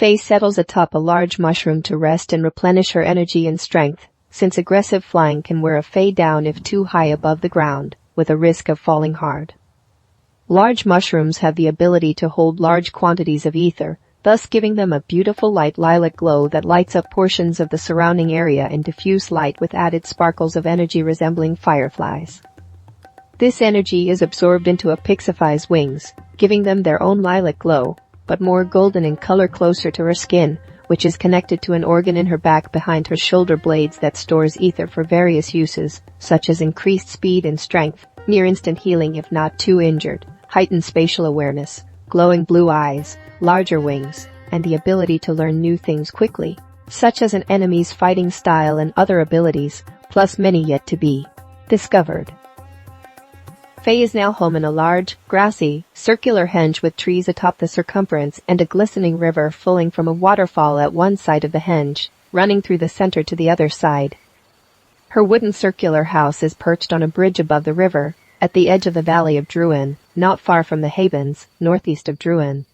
Faye settles atop a large mushroom to rest and replenish her energy and strength, since aggressive flying can wear a Fae down if too high above the ground, with a risk of falling hard. Large mushrooms have the ability to hold large quantities of ether, thus giving them a beautiful light lilac glow that lights up portions of the surrounding area in diffuse light with added sparkles of energy resembling fireflies. This energy is absorbed into a Pixify's wings, giving them their own lilac glow, but more golden in color closer to her skin, which is connected to an organ in her back behind her shoulder blades that stores ether for various uses, such as increased speed and strength, near-instant healing if not too injured, heightened spatial awareness, glowing blue eyes, larger wings, and the ability to learn new things quickly, such as an enemy's fighting style and other abilities, plus many yet to be discovered. Faye is now home in a large, grassy, circular henge with trees atop the circumference and a glistening river flowing from a waterfall at one side of the henge, running through the center to the other side. Her wooden circular house is perched on a bridge above the river, at the edge of the valley of Druin, not far from the Havens, northeast of Druin.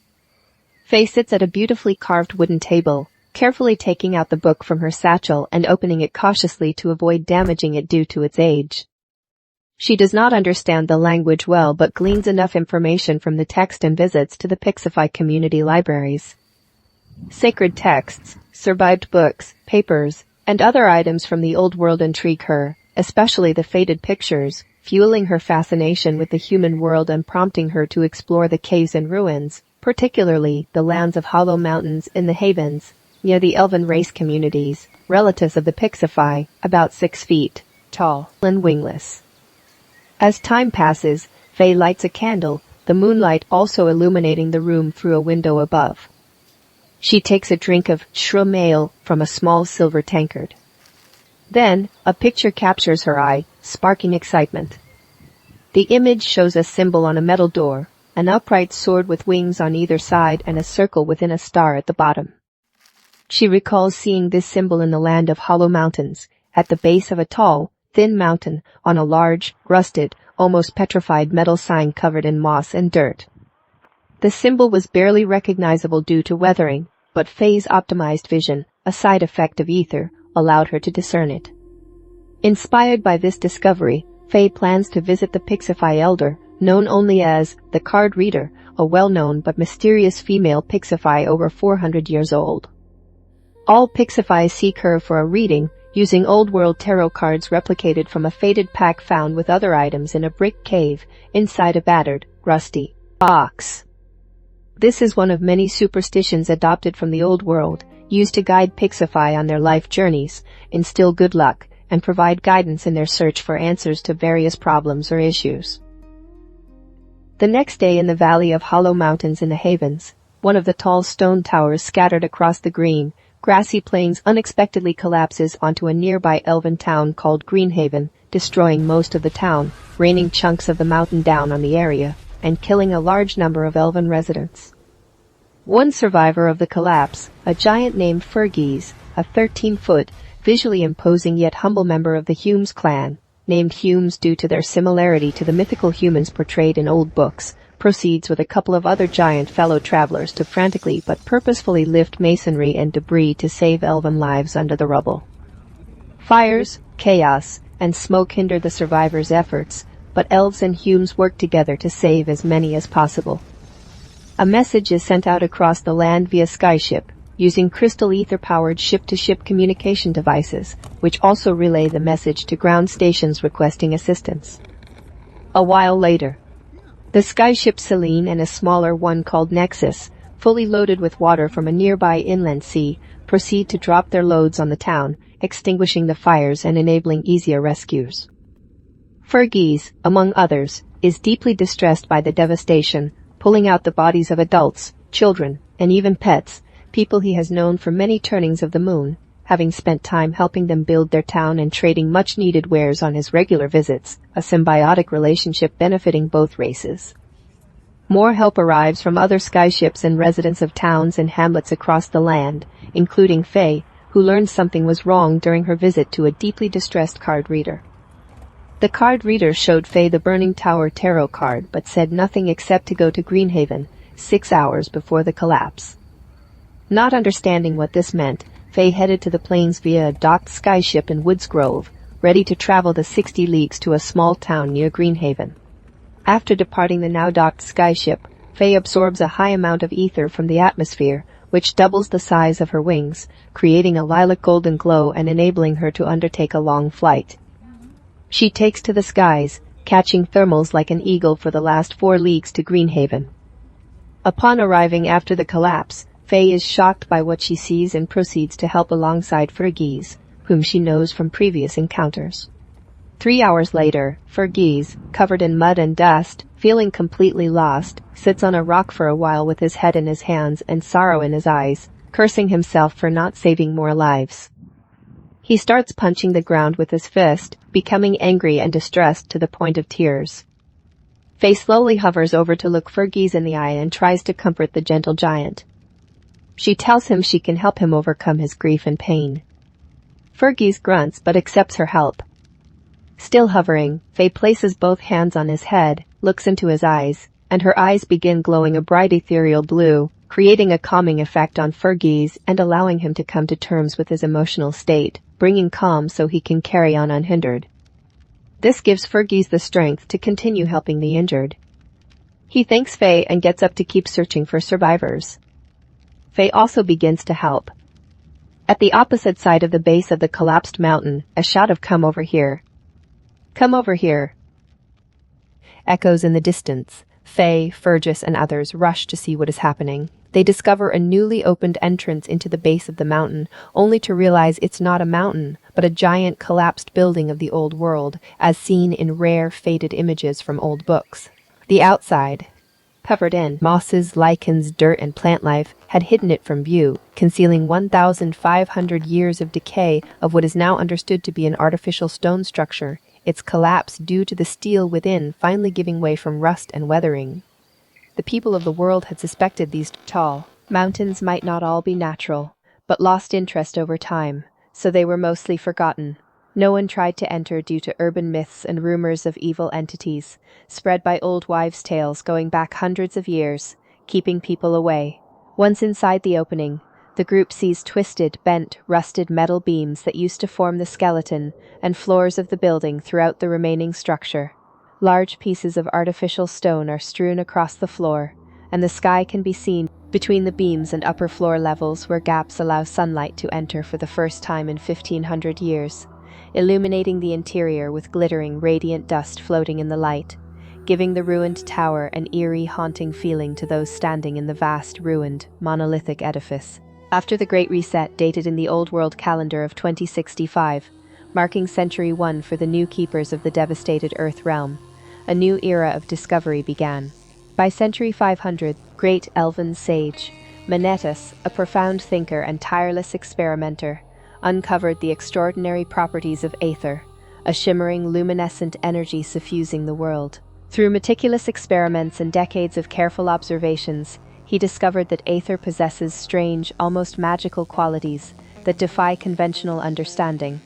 Faye sits at a beautifully carved wooden table, carefully taking out the book from her satchel and opening it cautiously to avoid damaging it due to its age. She does not understand the language well but gleans enough information from the text and visits to the Pixify community libraries. Sacred texts, survived books, papers, and other items from the old world intrigue her, especially the faded pictures, fueling her fascination with the human world and prompting her to explore the caves and ruins, particularly the lands of Hollow Mountains in the Havens, near the elven race communities, relatives of the Pixify, about 6 feet tall and wingless. As time passes, Faye lights a candle, the moonlight also illuminating the room through a window above. She takes a drink of shroom ale from a small silver tankard. Then, a picture captures her eye, sparking excitement. The image shows a symbol on a metal door, an upright sword with wings on either side and a circle within a star at the bottom. She recalls seeing this symbol in the land of Hollow Mountains, at the base of a tall, thin mountain, on a large, rusted, almost petrified metal sign covered in moss and dirt. The symbol was barely recognizable due to weathering, but Faye's optimized vision, a side effect of ether, allowed her to discern it. Inspired by this discovery, Faye plans to visit the Pixify Elder, known only as the Card Reader, a well-known but mysterious female Pixify over 400 years old. All Pixify seek her for a reading, using old-world tarot cards replicated from a faded pack found with other items in a brick cave inside a battered, rusty box. This is one of many superstitions adopted from the old world, used to guide Pixify on their life journeys, instill good luck, and provide guidance in their search for answers to various problems or issues. The next day in the valley of Hollow Mountains in the Havens, one of the tall stone towers scattered across the green, grassy plains unexpectedly collapses onto a nearby elven town called Greenhaven, destroying most of the town, raining chunks of the mountain down on the area, and killing a large number of elven residents. One survivor of the collapse, a giant named Fergie's, a 13-foot, visually imposing yet humble member of the Humes clan, named Humes due to their similarity to the mythical humans portrayed in old books, proceeds with a couple of other giant fellow travelers to frantically but purposefully lift masonry and debris to save elven lives under the rubble. Fires, chaos, and smoke hinder the survivors' efforts, but elves and Humes work together to save as many as possible. A message is sent out across the land via skyship, using crystal ether-powered ship-to-ship communication devices, which also relay the message to ground stations requesting assistance. A while later, the skyship Selene and a smaller one called Nexus, fully loaded with water from a nearby inland sea, proceed to drop their loads on the town, extinguishing the fires and enabling easier rescues. Fergie's, among others, is deeply distressed by the devastation, pulling out the bodies of adults, children, and even pets, people he has known for many turnings of the moon, having spent time helping them build their town and trading much-needed wares on his regular visits, a symbiotic relationship benefiting both races. More help arrives from other skyships and residents of towns and hamlets across the land, including Faye, who learned something was wrong during her visit to a deeply distressed card reader. The card reader showed Faye the Burning Tower tarot card but said nothing except to go to Greenhaven, 6 hours before the collapse. Not understanding what this meant, Faye headed to the plains via a docked skyship in Woods Grove, ready to travel the 60 leagues to a small town near Greenhaven. After departing the now docked skyship, Faye absorbs a high amount of ether from the atmosphere, which doubles the size of her wings, creating a lilac golden glow and enabling her to undertake a long flight. She takes to the skies, catching thermals like an eagle for the last 4 leagues to Greenhaven. Upon arriving after the collapse, Faye is shocked by what she sees and proceeds to help alongside Fergus, whom she knows from previous encounters. 3 hours later, Fergus, covered in mud and dust, feeling completely lost, sits on a rock for a while with his head in his hands and sorrow in his eyes, cursing himself for not saving more lives. He starts punching the ground with his fist, becoming angry and distressed to the point of tears. Faye slowly hovers over to look Fergus in the eye and tries to comfort the gentle giant. She tells him she can help him overcome his grief and pain. Fergus grunts but accepts her help. Still hovering, Faye places both hands on his head, looks into his eyes, and her eyes begin glowing a bright ethereal blue, creating a calming effect on Fergus and allowing him to come to terms with his emotional state, bringing calm so he can carry on unhindered. This gives Fergus the strength to continue helping the injured. He thanks Faye and gets up to keep searching for survivors. Faye also begins to help. At the opposite side of the base of the collapsed mountain, a shout of "Come over here! Come over here!" echoes in the distance. Faye, Fergus, and others rush to see what is happening. They discover a newly opened entrance into the base of the mountain, only to realize it's not a mountain, but a giant collapsed building of the old world, as seen in rare, faded images from old books. The outside, covered in mosses, lichens, dirt, and plant life, had hidden it from view, concealing 1,500 years of decay of what is now understood to be an artificial stone structure, its collapse due to the steel within finally giving way from rust and weathering. The people of the world had suspected these tall mountains might not all be natural, but lost interest over time, so they were mostly forgotten. No one tried to enter due to urban myths and rumors of evil entities, spread by old wives' tales going back hundreds of years, keeping people away. Once inside the opening, the group sees twisted, bent, rusted metal beams that used to form the skeleton and floors of the building throughout the remaining structure. Large pieces of artificial stone are strewn across the floor, and the sky can be seen between the beams and upper floor levels where gaps allow sunlight to enter for the first time in 1,500 years, illuminating the interior with glittering, radiant dust floating in the light, giving the ruined tower an eerie, haunting feeling to those standing in the vast, ruined, monolithic edifice. After the Great Reset, dated in the Old World calendar of 2065, marking Century 1 for the new keepers of the devastated Earth realm, a new era of discovery began. By Century 500, great elven sage Manetus, a profound thinker and tireless experimenter, uncovered the extraordinary properties of aether, a shimmering, luminescent energy suffusing the world. Through meticulous experiments and decades of careful observations, he discovered that aether possesses strange, almost magical qualities that defy conventional understanding.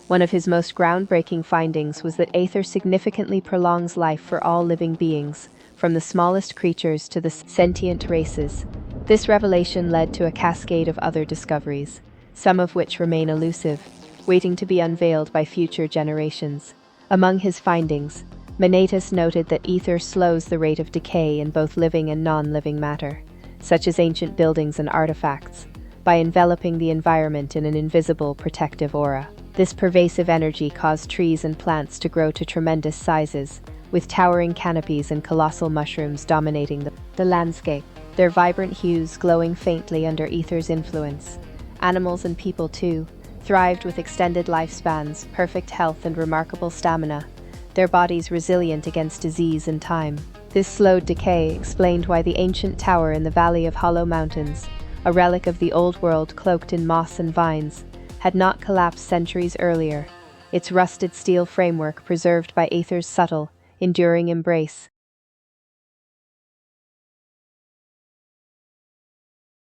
One of his most groundbreaking findings was that aether significantly prolongs life for all living beings, from the smallest creatures to the sentient races. This revelation led to a cascade of other discoveries, some of which remain elusive, waiting to be unveiled by future generations. Among his findings, Manetus noted that ether slows the rate of decay in both living and non-living matter, such as ancient buildings and artifacts, by enveloping the environment in an invisible protective aura. This pervasive energy caused trees and plants to grow to tremendous sizes, with towering canopies and colossal mushrooms dominating the landscape, their vibrant hues glowing faintly under ether's influence. Animals and people, too, thrived with extended lifespans, perfect health, and remarkable stamina, their bodies resilient against disease and time. This slowed decay explained why the ancient tower in the Valley of Hollow Mountains, a relic of the old world cloaked in moss and vines, had not collapsed centuries earlier, its rusted steel framework preserved by aether's subtle, enduring embrace.